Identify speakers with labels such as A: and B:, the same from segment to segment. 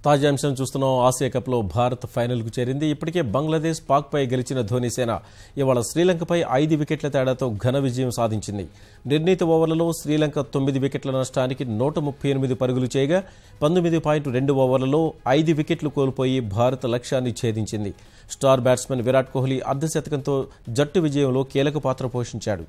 A: తాజా అంశం చూస్తున్నాం. ఆసియా కప్లో భారత్ ఫైనల్కు చేరింది. ఇప్పటికే బంగ్లాదేశ్ పాక్పై గెలిచిన ధోనీసేన ఇవాళ శ్రీలంకపై 5 వికెట్ల తేడాతో ఘన విజయం సాధించింది. నిర్ణీత ఓవర్లలో శ్రీలంక 9 వికెట్ల నష్టానికి 138 పరుగులు చేయగా 19.2 ఓవర్లలో 5 వికెట్లు కోల్పోయి భారత్ లక్ష్యాన్ని ఛేదించింది. స్టార్ బ్యాట్స్మెన్ విరాట్ కోహ్లీ అర్ధశతకంతో జట్టు విజయంలో కీలక పాత్ర పోషించాడు.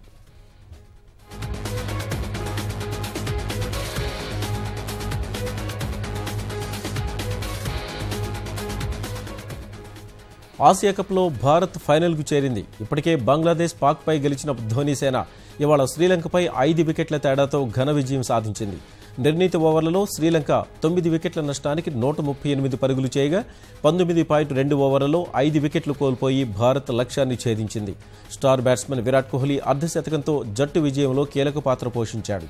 A: ఆసియా కప్లో భారత్ ఫైనల్కు చేరింది. ఇప్పటికే బంగ్లాదేశ్ పాక్పై గెలిచిన ధోనీసేన ఇవాళ శ్రీలంకపై 5 వికెట్ల తేడాతో ఘన విజయం సాధించింది. నిర్ణీత ఓవర్లలో శ్రీలంక 9 వికెట్ల నష్టానికి 138 పరుగులు చేయగా 19.2 ఓవర్లలో 5 వికెట్లు కోల్పోయి భారత్ లక్ష్యాన్ని ఛేదించింది. స్టార్ బ్యాట్స్మెన్ విరాట్ కోహ్లీ అర్ధశతకంతో జట్టు విజయంలో కీలక పాత్ర పోషించాడు.